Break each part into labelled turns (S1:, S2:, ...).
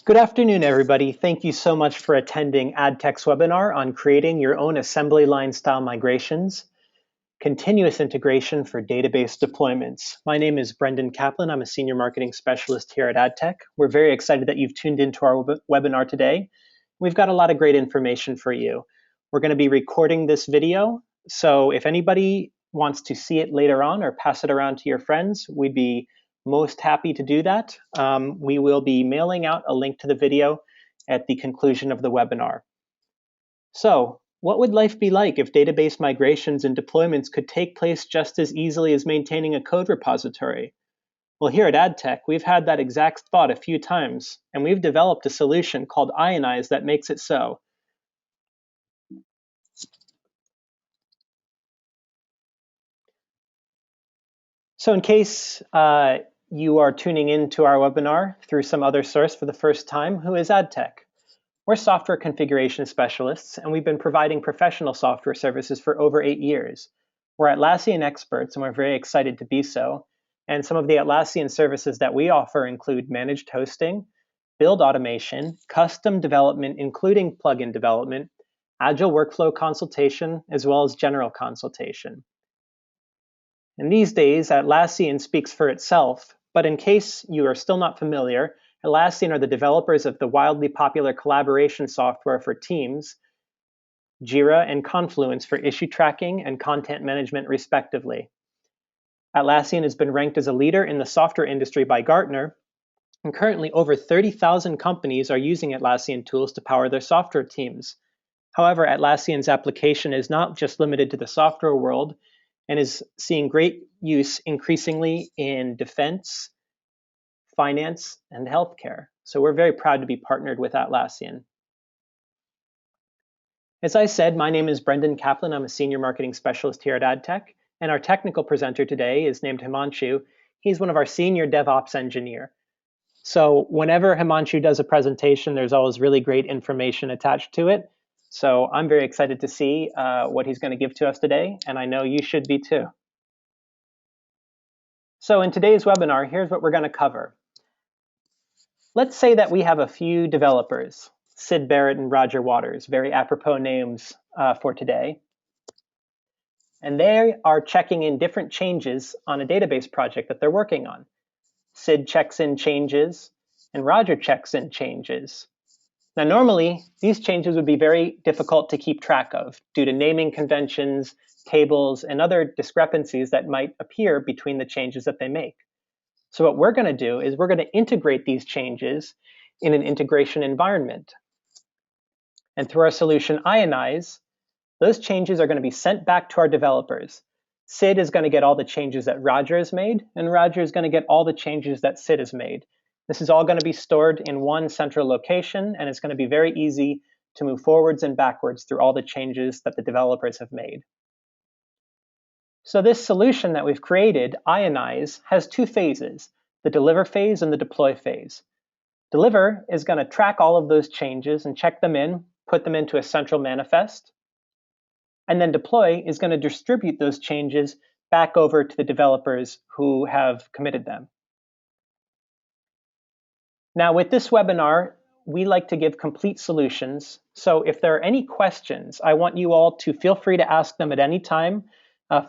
S1: Good afternoon, everybody. Thank you so much for attending AdTech's webinar on creating your own assembly line style migrations, continuous integration for database deployments. My name is Brendan Kaplan. I'm a senior marketing specialist here at AdTech. We're very excited that you've tuned into our webinar today. We've got a lot of great information for you. We're going to be recording this video, so if anybody wants to see it later on or pass it around to your friends, we'd be most happy to do that. We will be mailing out a link to the video at the conclusion of the webinar. So, what would life be like if database migrations and deployments could take place just as easily as maintaining a code repository? Well, here at AdTech, we've had that exact thought a few times, and we've developed a solution called Ionize that makes it so. So in case you are tuning into our webinar through some other source for the first time, who is AdTech? We're software configuration specialists, and we've been providing professional software services for over 8 years. We're Atlassian experts, and we're very excited to be so. And some of the Atlassian services that we offer include managed hosting, build automation, custom development, including plugin development, agile workflow consultation, as well as general consultation. And these days, Atlassian speaks for itself, but in case you are still not familiar, Atlassian are the developers of the wildly popular collaboration software for teams, Jira and Confluence for issue tracking and content management, respectively. Atlassian has been ranked as a leader in the software industry by Gartner, and currently over 30,000 companies are using Atlassian tools to power their software teams. However, Atlassian's application is not just limited to the software world and is seeing great use increasingly in defense, finance, and healthcare. So we're very proud to be partnered with Atlassian. As I said, my name is Brendan Kaplan. I'm a senior marketing specialist here at AdTech, and our technical presenter today is named Himanshu. He's one of our senior DevOps engineer. So whenever Himanshu does a presentation, there's always really great information attached to it. So I'm very excited to see what he's going to give to us today, and I know you should be too. So in today's webinar, here's what we're going to cover. Let's say that we have a few developers, Sid Barrett and Roger Waters, very apropos names for today. And they are checking in different changes on a database project that they're working on. Sid checks in changes, and Roger checks in changes. Now, normally, these changes would be very difficult to keep track of due to naming conventions, tables, and other discrepancies that might appear between the changes that they make. So what we're going to do is we're going to integrate these changes in an integration environment. And through our solution Ionize, those changes are going to be sent back to our developers. Sid is going to get all the changes that Roger has made, and Roger is going to get all the changes that Sid has made. This is all going to be stored in one central location, and it's going to be very easy to move forwards and backwards through all the changes that the developers have made. So this solution that we've created, Ionize, has two phases, the deliver phase and the deploy phase. Deliver is going to track all of those changes and check them in, put them into a central manifest. And then deploy is going to distribute those changes back over to the developers who have committed them. Now, with this webinar, we like to give complete solutions. So if there are any questions, I want you all to feel free to ask them at any time.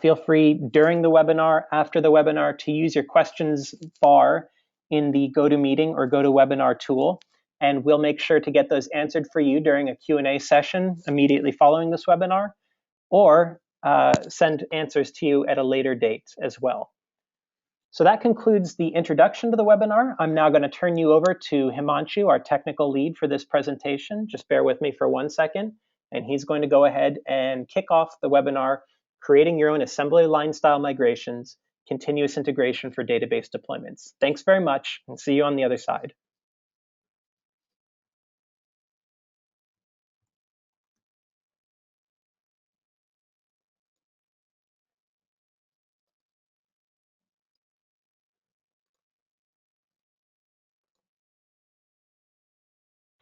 S1: Feel free during the webinar, after the webinar, to use your questions bar in the GoToMeeting or GoToWebinar tool. And we'll make sure to get those answered for you during a Q&A session immediately following this webinar, or send answers to you at a later date as well. So that concludes the introduction to the webinar. I'm now going to turn you over to Himanshu, our technical lead for this presentation. Just bear with me for 1 second, and he's going to go ahead and kick off the webinar, Creating Your Own Assembly Line Style Migrations, Continuous Integration for Database Deployments. Thanks very much, and see you on the other side.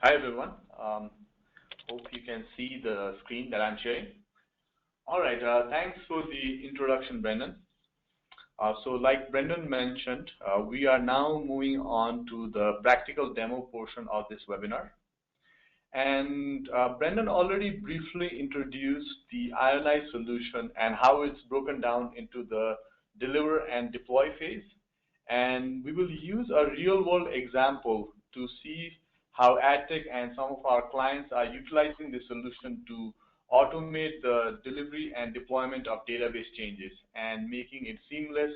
S2: Hi, everyone. Hope you can see the screen that I'm sharing. All right, thanks for the introduction, Brendan. So like Brendan mentioned, we are now moving on to the practical demo portion of this webinar. And Brendan already briefly introduced the Ionize solution and how it's broken down into the deliver and deploy phase. And we will use a real-world example to see how AdTech and some of our clients are utilizing the solution to automate the delivery and deployment of database changes and making it seamless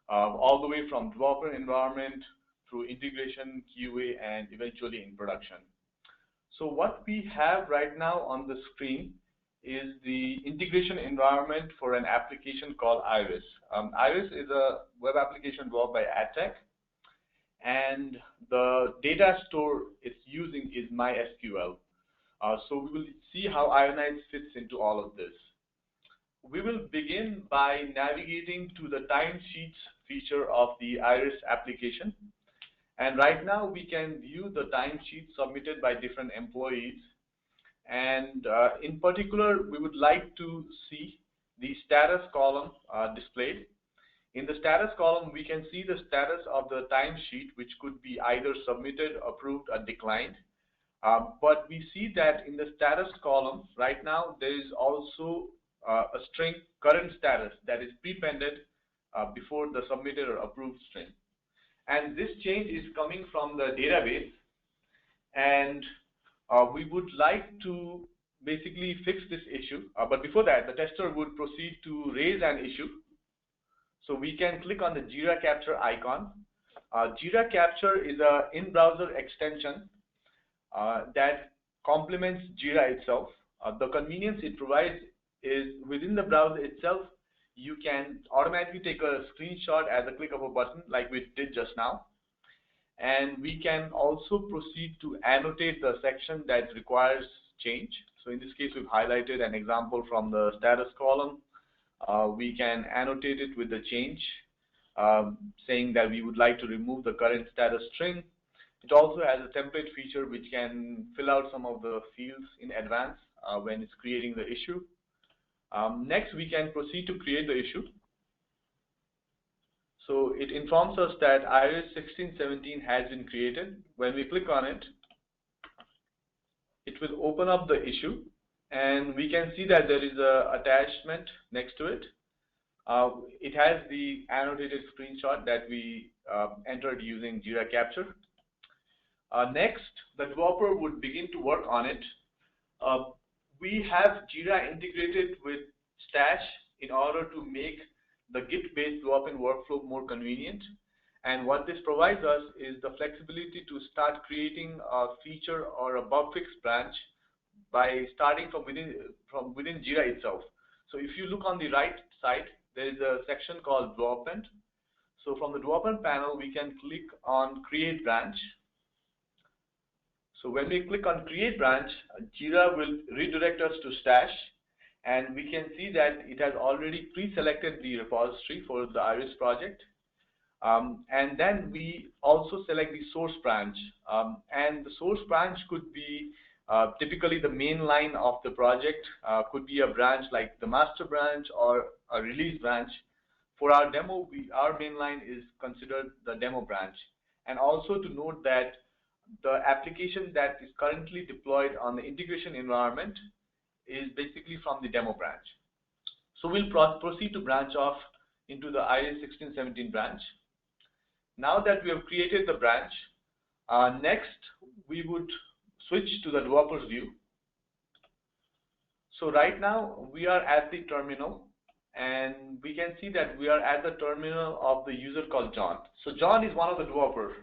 S2: all the way from developer environment through integration, QA, and eventually in production. So what we have right now on the screen is the integration environment for an application called Iris. Iris is a web application developed by AdTech, and the data store it's using is MySQL. So we will see how Ionize fits into all of this. We will begin by navigating to the timesheets feature of the Iris application. And right now we can view the timesheets submitted by different employees. And in particular, we would like to see the status column displayed. In the status column, we can see the status of the timesheet, which could be either submitted, approved, or declined. But we see that in the status column, right now, there is also a string current status that is prepended before the submitted or approved string. And this change is coming from the database. And we would like to basically fix this issue. But before that, the tester would proceed to raise an issue. So we can click on the Jira Capture icon. Jira Capture is an in-browser extension that complements Jira itself. The convenience it provides is within the browser itself, you can automatically take a screenshot at the click of a button like we did just now. And we can also proceed to annotate the section that requires change. So in this case, we've highlighted an example from the status column. We can annotate it with the change, saying that we would like to remove the current status string. It also has a template feature which can fill out some of the fields in advance when it's creating the issue. Next, we can proceed to create the issue. So it informs us that Iris 1617 has been created. When we click on it, it will open up the issue, and we can see that there is an attachment next to it. It has the annotated screenshot that we entered using Jira Capture. Next, the developer would begin to work on it. We have Jira integrated with Stash in order to make the Git-based development workflow more convenient. And what this provides us is the flexibility to start creating a feature or a bug fix branch by starting from within Jira itself. So if you look on the right side, there is a section called development. So from the development panel, we can click on create branch. So when we click on create branch, Jira will redirect us to Stash, and we can see that it has already pre-selected the repository for the Iris project. And then we also select the source branch. And the source branch could be typically the main line of the project, could be a branch like the master branch or a release branch. For our demo, our main line is considered the demo branch. And also to note that the application that is currently deployed on the integration environment is basically from the demo branch. So we'll proceed to branch off into the Iris 1617 branch. Now that we have created the branch, next we would switch to the developer's view. So right now we are at the terminal, and we can see that we are at the terminal of the user called John. So John is one of the developers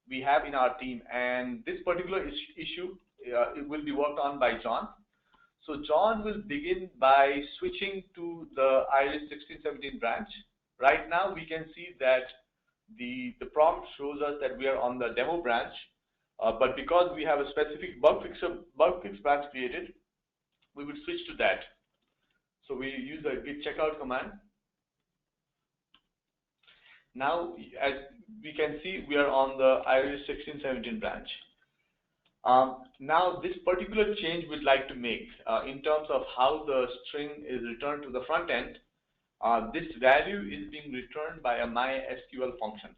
S2: we have in our team, and this particular issue it will be worked on by John. So John will begin by switching to the Iris 1617 branch. Right now we can see that the prompt shows us that we are on the demo branch, but because we have a specific bug fix branch created, we would switch to that. So we use the git checkout command. Now, as we can see, we are on the Iris 1617 branch. Now, this particular change we'd like to make in terms of how the string is returned to the front end. this value is being returned by a MySQL function.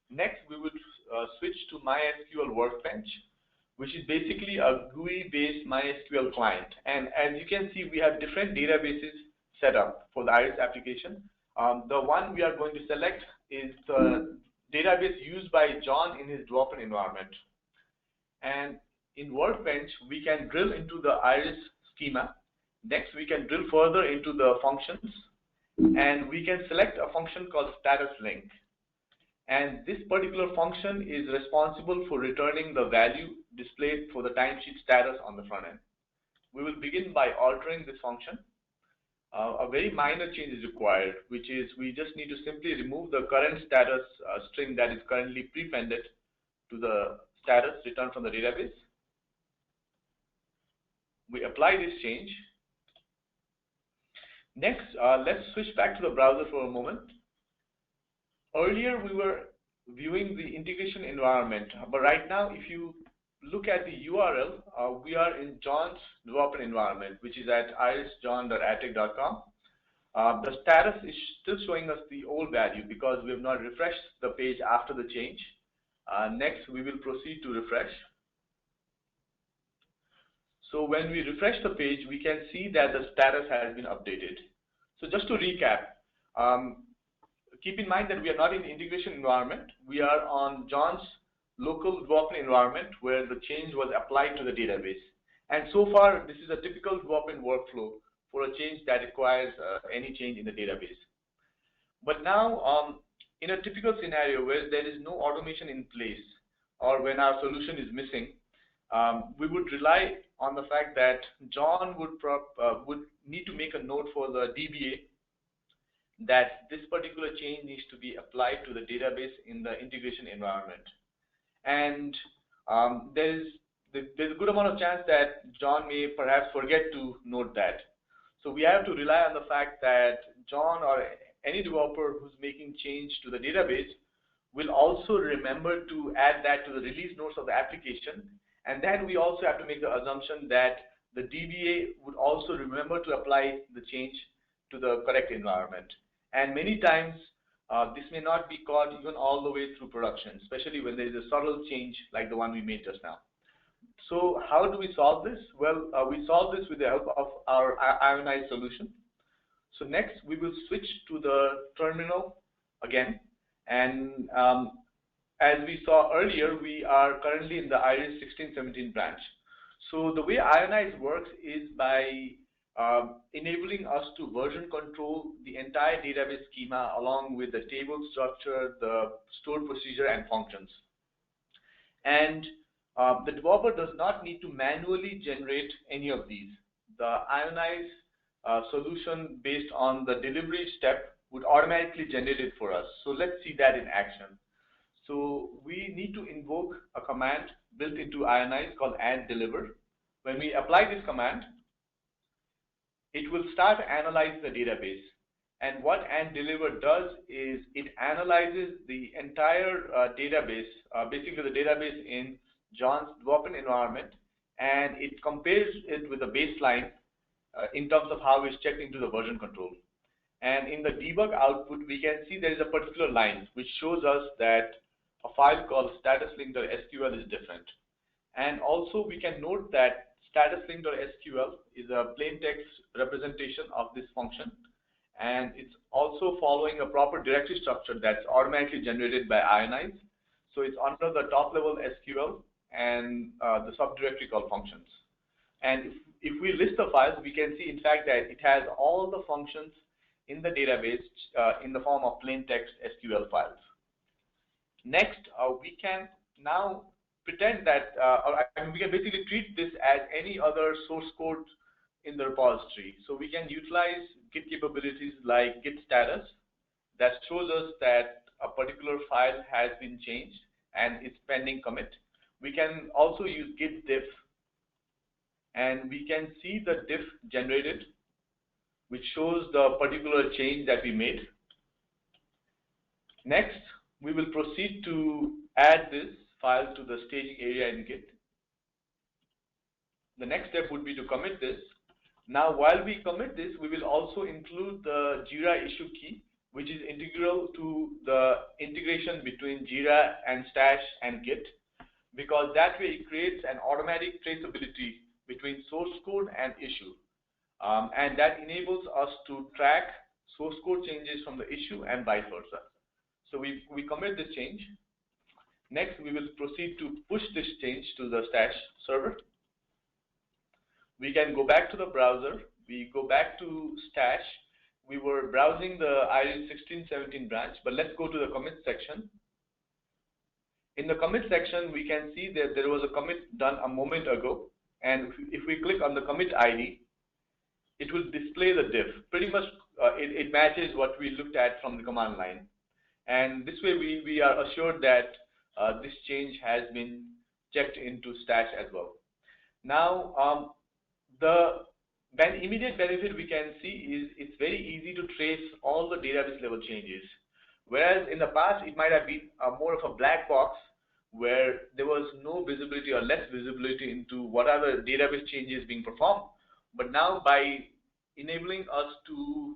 S2: Next, we would switch to MySQL Workbench, which is basically a GUI-based MySQL client. And as you can see, we have different databases set up for the Iris application. The one we are going to select is the database used by John in his development environment. And in Workbench, we can drill into the Iris schema. Next, we can drill further into the functions, and we can select a function called status link. And this particular function is responsible for returning the value displayed for the timesheet status on the front end. We will begin by altering this function. A very minor change is required, which is we just need to simply remove the current status string that is currently prepended to the status returned from the database. We apply this change. Next, let's switch back to the browser for a moment. Earlier, we were viewing the integration environment, but right now, if you look at the URL, we are in John's development environment, which is at irisjohn.attic.com. The status is still showing us the old value because we have not refreshed the page after the change. Next, we will proceed to refresh. So when we refresh the page, we can see that the status has been updated. So just to recap, keep in mind that we are not in the integration environment. We are on John's local development environment where the change was applied to the database. And so far, this is a typical development workflow for a change that requires any change in the database. But now, in a typical scenario where there is no automation in place, or when our solution is missing, we would rely on the fact that John would need to make a note for the DBA that this particular change needs to be applied to the database in the integration environment. And there's a good amount of chance that John may perhaps forget to note that. So we have to rely on the fact that John or any developer who's making change to the database will also remember to add that to the release notes of the application. And then we also have to make the assumption that the DBA would also remember to apply the change to the correct environment. And many times, this may not be caught even all the way through production, especially when there is a subtle change like the one we made just now. So how do we solve this? Well, we solve this with the help of our ionized solution. So next, we will switch to the terminal again. And as we saw earlier, we are currently in the Iris 1617 branch. So the way Ionize works is by enabling us to version control the entire database schema along with the table structure, the stored procedure, and functions. And the developer does not need to manually generate any of these. The Ionize solution based on the delivery step would automatically generate it for us. So let's see that in action. So we need to invoke a command built into Ionize called add_deliver. When we apply this command, it will start to analyze the database. And what add_deliver does is it analyzes the entire database, basically the database in John's development environment, and it compares it with a baseline in terms of how it's checked into the version control. And in the debug output, we can see there is a particular line which shows us that a file called statuslink.sql is different. And also we can note that statuslink.sql is a plain text representation of this function, and it's also following a proper directory structure that's automatically generated by Ionize. So it's under the top level SQL and the subdirectory called functions. And if we list the files, we can see in fact that it has all the functions in the database in the form of plain text SQL files. Next, we can now pretend that, we can basically treat this as any other source code in the repository. So we can utilize Git capabilities like Git status that shows us that a particular file has been changed and it's pending commit. We can also use Git diff, and we can see the diff generated, which shows the particular change that we made. Next, we will proceed to add this file to the staging area in Git. The next step would be to commit this. Now, while we commit this, we will also include the Jira issue key, which is integral to the integration between Jira and Stash and Git, because that way it creates an automatic traceability between source code and issue. And that enables us to track source code changes from the issue and vice versa. So we commit this change. Next, we will proceed to push this change to the Stash server. We can go back to the browser. We go back to Stash. We were browsing the Iris 1617 branch, but let's go to the commit section. In the commit section, we can see that there was a commit done a moment ago. And if we click on the commit ID, it will display the diff. Pretty much it matches what we looked at from the command line. And this way we are assured that this change has been checked into Stash as well. Now, the immediate benefit we can see is it's very easy to trace all the database level changes. Whereas in the past, it might have been more of a black box where there was no visibility or less visibility into what are the database changes being performed. But now by enabling us to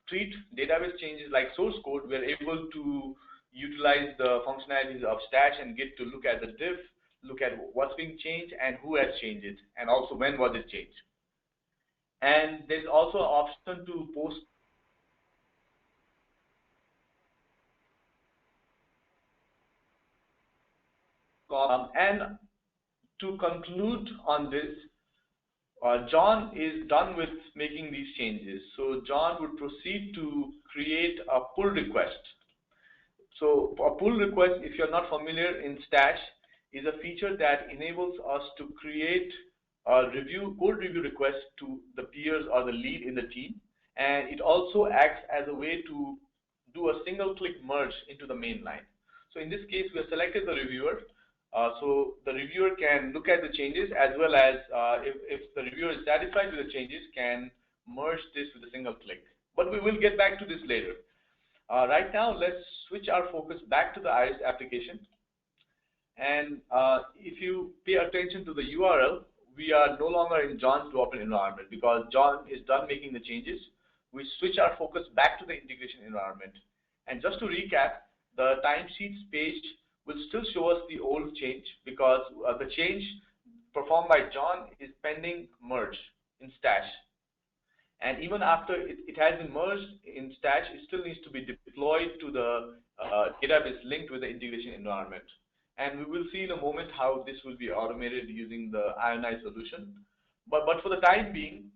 S2: treat database changes like source code, we're able to utilize the functionalities of Stash and Git to look at the diff, look at what's being changed and who has changed it, and also when was it changed. And there's also an option to post and to conclude on this, John is done with making these changes. So John would proceed to create a pull request. So a pull request, if you're not familiar in Stash, is a feature that enables us to create a code review request to the peers or the lead in the team. And it also acts as a way to do a single click merge into the main line. So in this case, we have selected the reviewer. So the reviewer can look at the changes as well as if the reviewer is satisfied with the changes, can merge this with a single click. But we will get back to this later. Right now, let's switch our focus back to the Iris application. And if you pay attention to the URL, we are no longer in John's development environment because John is done making the changes. We switch our focus back to the integration environment. And just to recap, the timesheets page will still show us the old change because the change performed by John is pending merge in Stash. And even after it has been merged in Stash, it still needs to be deployed to the database linked with the integration environment. And we will see in a moment how this will be automated using the Ionize solution. But for the time being,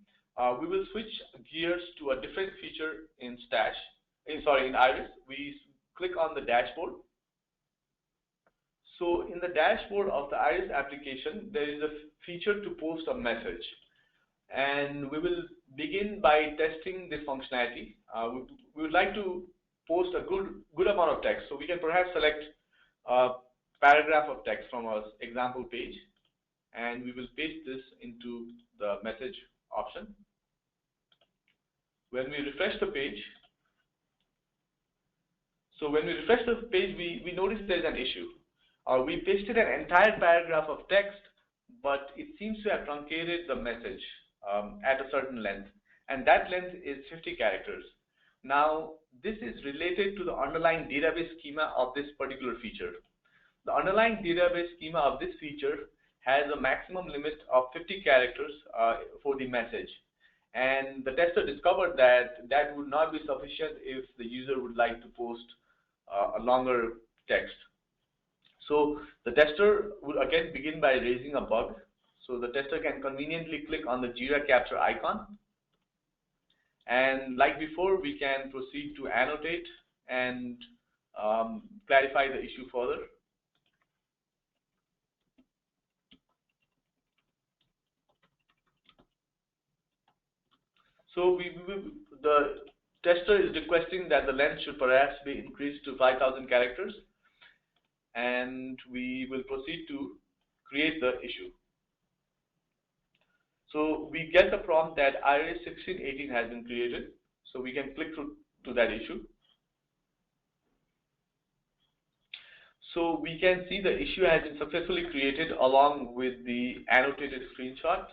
S2: we will switch gears to a different feature in in Iris. We click on the dashboard. So in the dashboard of the Iris application, there is a feature to post a message. And we will begin by testing this functionality. We would like to post a good amount of text. So we can perhaps select a paragraph of text from our example page, and we will paste this into the message option. When we refresh the page, we notice there's an issue. We pasted an entire paragraph of text, but it seems to have truncated the message at a certain length, and that length is 50 characters. Now, this is related to the underlying database schema of this particular feature. The underlying database schema of this feature has a maximum limit of 50 characters for the message. And the tester discovered that that would not be sufficient if the user would like to post a longer text. So the tester would again begin by raising a bug. So the tester can conveniently click on the Jira capture icon. And like before, we can proceed to annotate and clarify the issue further. So the tester is requesting that the length should perhaps be increased to 5,000 characters, and we will proceed to create the issue. So we get the prompt that Iris 1618 has been created, so we can click through to that issue. So we can see the issue has been successfully created along with the annotated screenshot.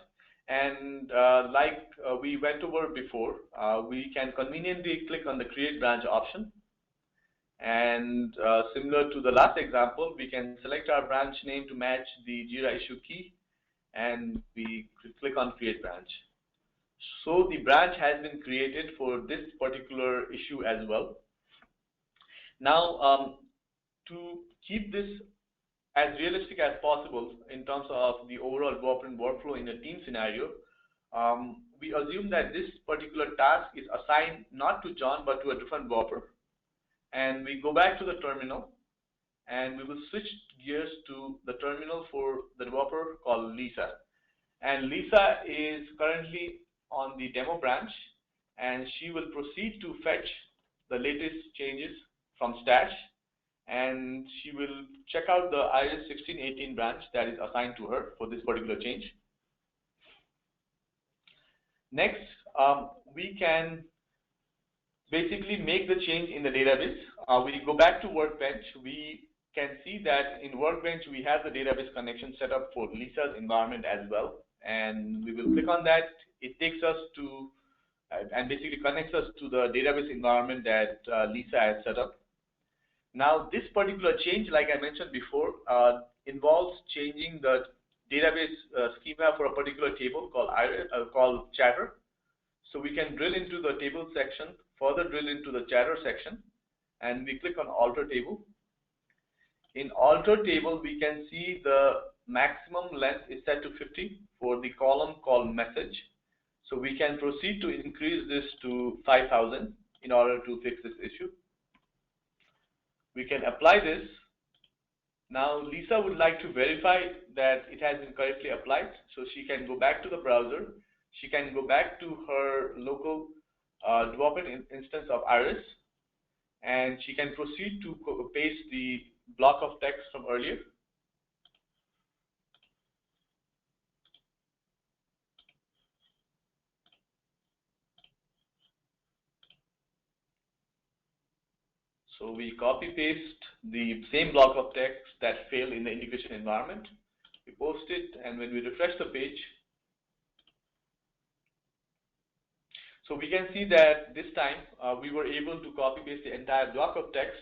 S2: And like we went over before, we can conveniently click on the create branch option. And similar to the last example, we can select our branch name to match the Jira issue key, and we click on create branch. So the branch has been created for this particular issue as well. Now, to keep this as realistic as possible in terms of the overall development workflow in a team scenario, we assume that this particular task is assigned not to John but to a different developer. And we go back to the terminal, and we will switch gears to the terminal for the developer called Lisa. And Lisa is currently on the demo branch, and she will proceed to fetch the latest changes from stash, and she will check out the iOS 16.18 branch that is assigned to her for this particular change. Next, we can basically make the change in the database. We go back to Workbench. We can see that in Workbench we have the database connection set up for Lisa's environment as well, and we will click on that. It takes us to and basically connects us to the database environment that Lisa has set up. Now, this particular change, like I mentioned before, involves changing the database schema for a particular table called chatter. So we can drill into the table section, further drill into the chatter section, and we click on alter table. In alter table, we can see the maximum length is set to 50 for the column called message. So we can proceed to increase this to 5,000 in order to fix this issue. We can apply this. Now, Lisa would like to verify that it has been correctly applied, so she can go back to the browser. She can go back to her local development instance of Iris, and she can proceed to paste the block of text from earlier. So we copy paste the same block of text that failed in the integration environment. We post it, and when we refresh the page, so we can see that this time we were able to copy paste the entire block of text,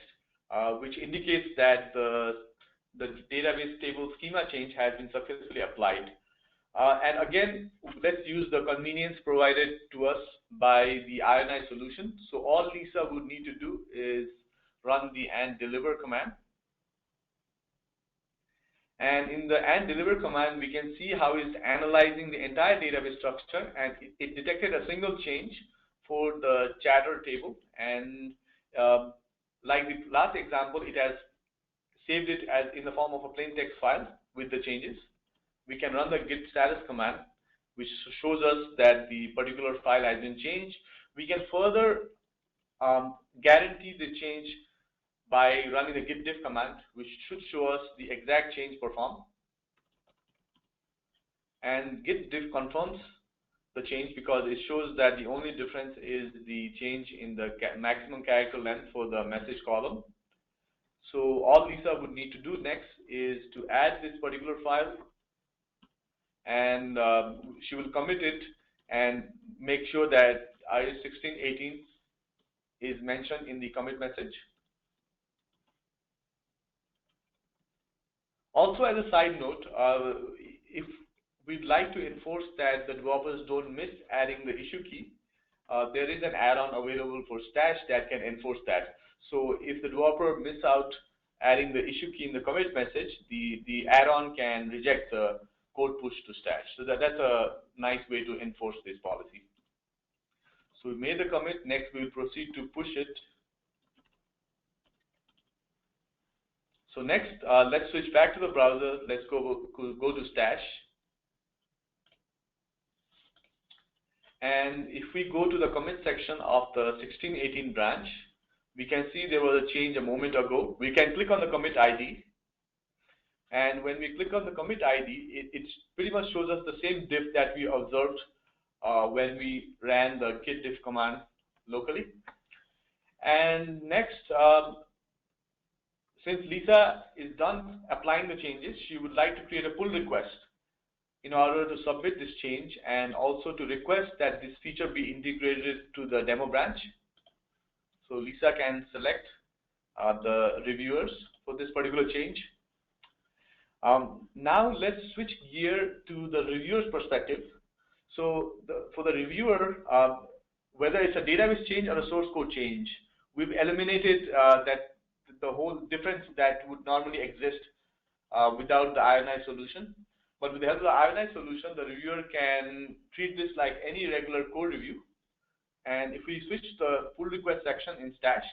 S2: which indicates that the database table schema change has been successfully applied. And again, let's use the convenience provided to us by the INI solution. So all Lisa would need to do is run the and deliver command. And in the and deliver command, we can see how it's analyzing the entire database structure, and it detected a single change for the chatter table. And like the last example, it has saved it as in the form of a plain text file with the changes. We can run the git status command, which shows us that the particular file has been changed. We can further guarantee the change by running the git diff command, which should show us the exact change performed. And git diff confirms the change because it shows that the only difference is the change in the maximum character length for the message column. So all Lisa would need to do next is to add this particular file, and she will commit it and make sure that iOS 16.18 is mentioned in the commit message. Also, as a side note, if we'd like to enforce that the developers don't miss adding the issue key, there is an add-on available for Stash that can enforce that. So if the developer misses out adding the issue key in the commit message, the add-on can reject the code push to Stash. So that's a nice way to enforce this policy. So we made the commit. Next, we will proceed to push it. So next, let's switch back to the browser. Let's go to Stash. And if we go to the commit section of the 16.18 branch, we can see there was a change a moment ago. We can click on the commit ID. And when we click on the commit ID, it pretty much shows us the same diff that we observed when we ran the git diff command locally. And next, since Lisa is done applying the changes, she would like to create a pull request. in order to submit this change and also to request that this feature be integrated to the demo branch. So Lisa can select the reviewers for this particular change. Now let's switch gear to the reviewer's perspective. So for the reviewer, whether it's a database change or a source code change, we've eliminated the whole difference that would normally exist without the ionized solution. But with the help of the ionized solution, the reviewer can treat this like any regular code review. And if we switch the pull request section in Stash,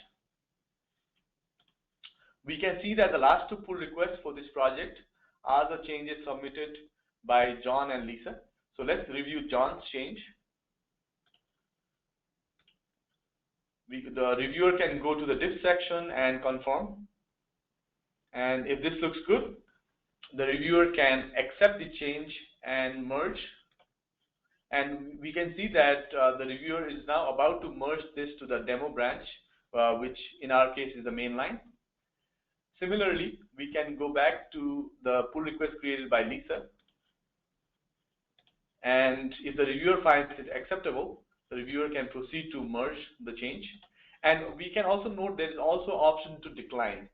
S2: we can see that the last two pull requests for this project are the changes submitted by John and Lisa. So let's review John's change. The reviewer can go to the diff section and confirm. And if this looks good, the reviewer can accept the change and merge. And we can see that the reviewer is now about to merge this to the demo branch, which in our case is the main line. Similarly, we can go back to the pull request created by Lisa. And if the reviewer finds it acceptable, the reviewer can proceed to merge the change. And we can also note there is also option to decline.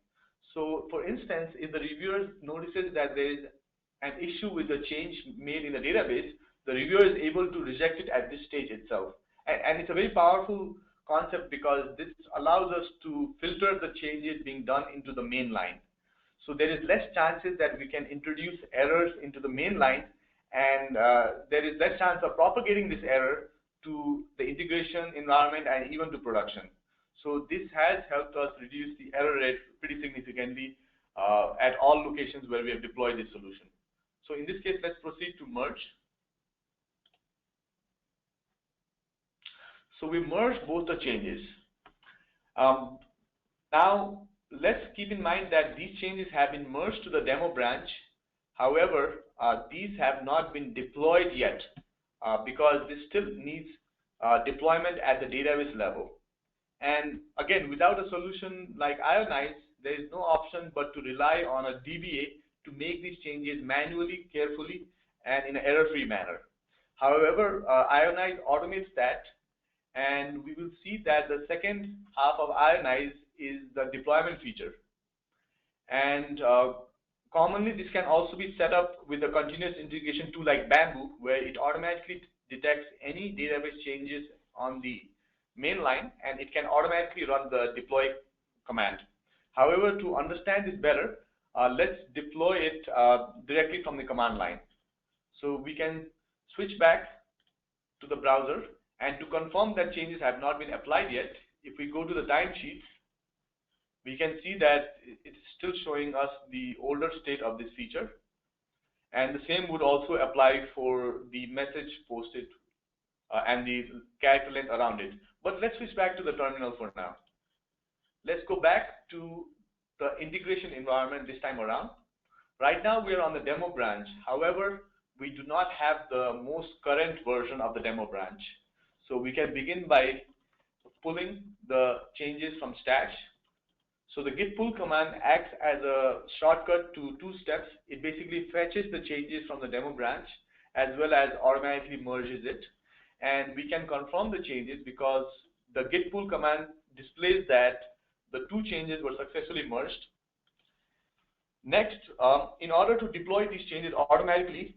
S2: So for instance, if the reviewer notices that there is an issue with the change made in the database, the reviewer is able to reject it at this stage itself. And it's a very powerful concept because this allows us to filter the changes being done into the main line. So there is less chances that we can introduce errors into the main line, and there is less chance of propagating this error to the integration environment and even to production. So this has helped us reduce the error rate pretty significantly at all locations where we have deployed this solution. So in this case, let's proceed to merge. So we merged both the changes. Now, let's keep in mind that these changes have been merged to the demo branch. However, these have not been deployed yet because this still needs deployment at the database level. And again, without a solution like Ionize, there is no option but to rely on a DBA to make these changes manually, carefully, and in an error-free manner. However, Ionize automates that, and we will see that the second half of Ionize is the deployment feature. And commonly, this can also be set up with a continuous integration tool like Bamboo, where it automatically detects any database changes on the main line, and it can automatically run the deploy command. However, to understand this better, let's deploy it directly from the command line. So we can switch back to the browser, and to confirm that changes have not been applied yet, if we go to the timesheets, we can see that it's still showing us the older state of this feature. And the same would also apply for the message posted and the character length around it. But let's switch back to the terminal for now. Let's go back to the integration environment this time around. Right now we are on the demo branch. However, we do not have the most current version of the demo branch. So we can begin by pulling the changes from Stash. So the git pull command acts as a shortcut to two steps. It basically fetches the changes from the demo branch as well as automatically merges it. And we can confirm the changes because the git pull command displays that the two changes were successfully merged. Next, in order to deploy these changes automatically,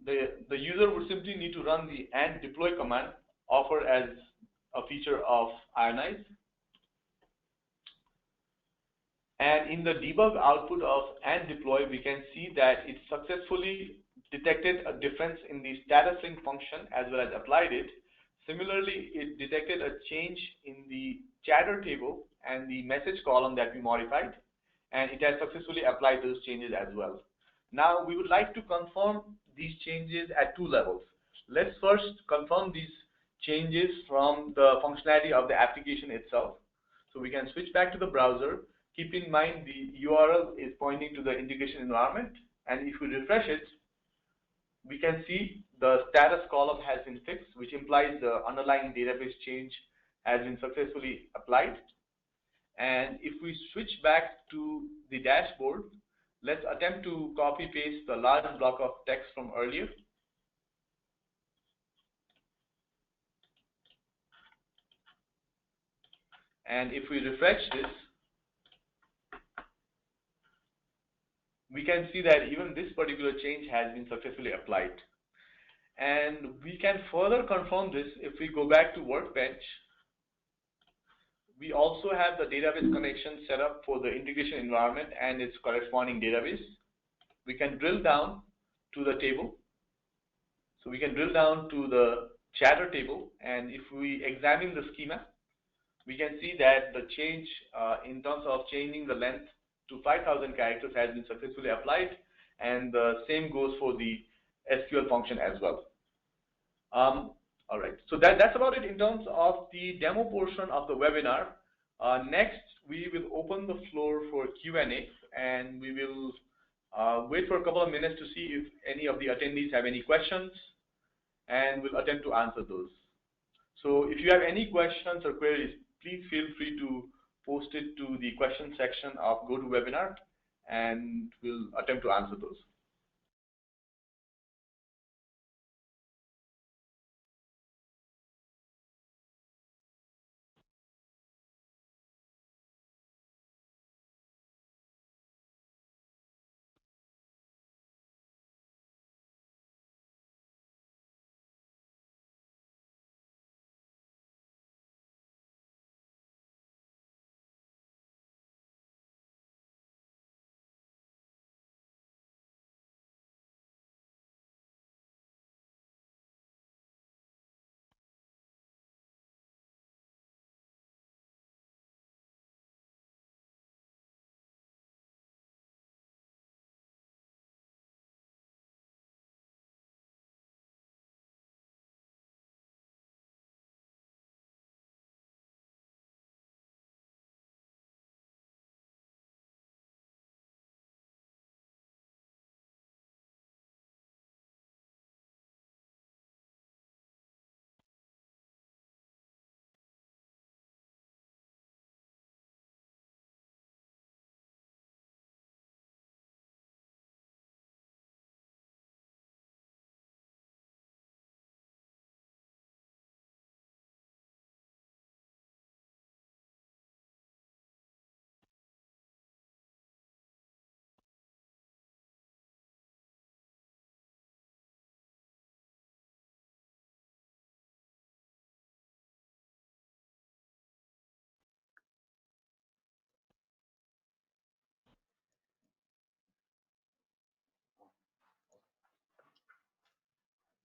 S2: the user would simply need to run the and deploy command offered as a feature of Ionize. And in the debug output of and deploy, we can see that it successfully detected a difference in the status link function as well as applied it. Similarly, it detected a change in the chatter table and the message column that we modified, and it has successfully applied those changes as well. Now, we would like to confirm these changes at two levels. Let's first confirm these changes from the functionality of the application itself. So we can switch back to the browser. Keep in mind the URL is pointing to the integration environment, and if we refresh it, we can see the status column has been fixed, which implies the underlying database change has been successfully applied. And if we switch back to the dashboard, let's attempt to copy paste the large block of text from earlier. And if we refresh this, we can see that even this particular change has been successfully applied. And we can further confirm this if we go back to Workbench. We also have the database connection set up for the integration environment and its corresponding database. We can drill down to the table. So we can drill down to the chatter table, and if we examine the schema, we can see that the change in terms of changing the length to 5,000 characters has been successfully applied, and the same goes for the SQL function as well. All right, so that's about it in terms of the demo portion of the webinar. Next, we will open the floor for Q&A, and we will wait for a couple of minutes to see if any of the attendees have any questions, and we'll attempt to answer those. So if you have any questions or queries, please feel free to post it to the question section of GoToWebinar, and we'll attempt to answer those.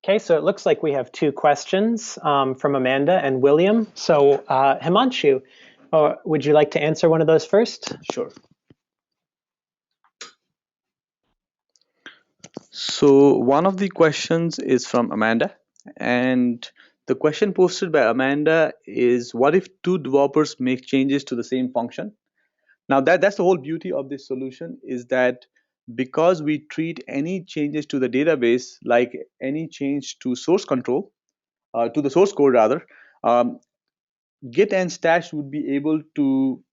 S1: Okay, so it looks like we have two questions from Amanda and William. So Himanshu, would you like to answer one of those first?
S3: Sure. So one of the questions is from Amanda, and the question posted by Amanda is, what if two developers make changes to the same function? Now that's the whole beauty of this solution, is that because we treat any changes to the database like any change to source control, to the source code rather, um, Git and Stash would be able to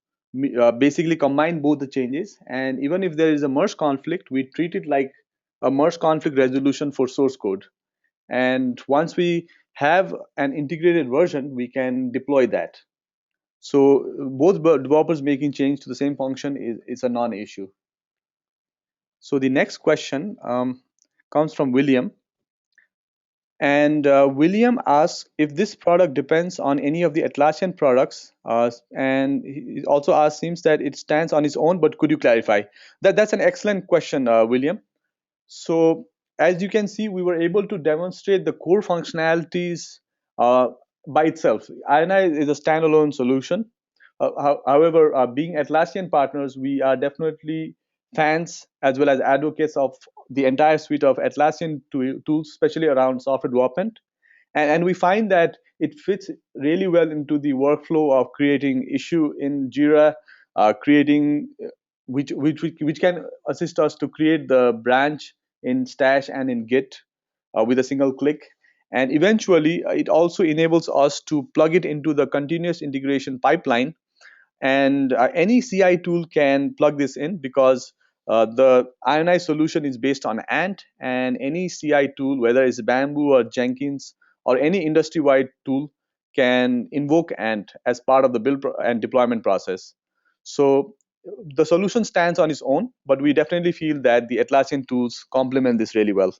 S3: basically combine both the changes, and even if there is a merge conflict, we treat it like a merge conflict resolution for source code. And once we have an integrated version, we can deploy that. So both developers making change to the same function is a non-issue. So the next question comes from William. And William asks if this product depends on any of the Atlassian products, and he also asks, seems that it stands on its own, but could you clarify? That's an excellent question, William. So as you can see, we were able to demonstrate the core functionalities by itself. INI is a standalone solution. However, being Atlassian partners, we are definitely fans as well as advocates of the entire suite of Atlassian tools, especially around software development. And we find that it fits really well into the workflow of creating issue in Jira, creating which can assist us to create the branch in Stash and in Git with a single click. And eventually, it also enables us to plug it into the continuous integration pipeline. And any CI tool can plug this in, because The ionized solution is based on Ant, and any CI tool, whether it's Bamboo or Jenkins or any industry-wide tool, can invoke Ant as part of the build and deployment process. So the solution stands on its own, but we definitely feel that the Atlassian tools complement this really well.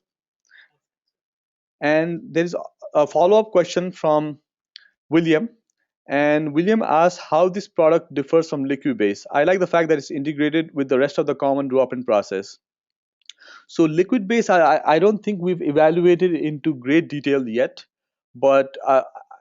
S3: And there is a follow-up question from William. And William asks how this product differs from Liquibase. I like the fact that it's integrated with the rest of the common drop-in process. So liquid base, I don't think we've evaluated into great detail yet, but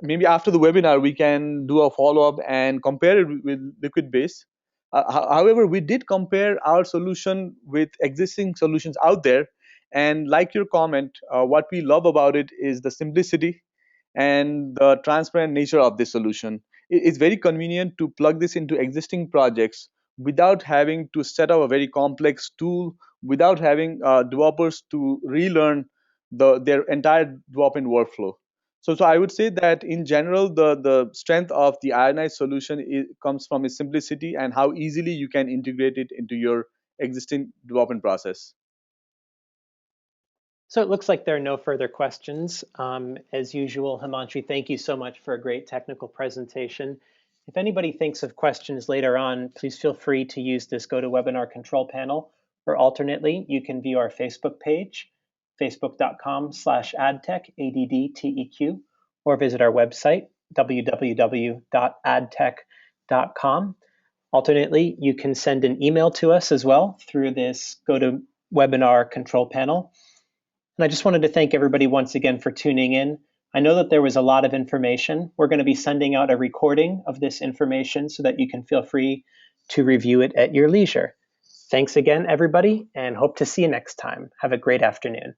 S3: maybe after the webinar we can do a follow-up and compare it with liquid base. However, we did compare our solution with existing solutions out there, and like your comment, what we love about it is the simplicity and the transparent nature of this solution. It's very convenient to plug this into existing projects without having to set up a very complex tool, without having developers to relearn their entire drop-in workflow. So I would say that in general, the strength of the ionized solution comes from its simplicity and how easily you can integrate it into your existing development process.
S1: So it looks like there are no further questions. As usual, Himanshu, thank you so much for a great technical presentation. If anybody thinks of questions later on, please feel free to use this GoToWebinar control panel, or alternately, you can view our Facebook page, facebook.com/adtech, ADDTEQ, or visit our website, www.adtech.com. Alternately, you can send an email to us as well through this GoToWebinar control panel. And I just wanted to thank everybody once again for tuning in. I know that there was a lot of information. We're going to be sending out a recording of this information so that you can feel free to review it at your leisure. Thanks again, everybody, and hope to see you next time. Have a great afternoon.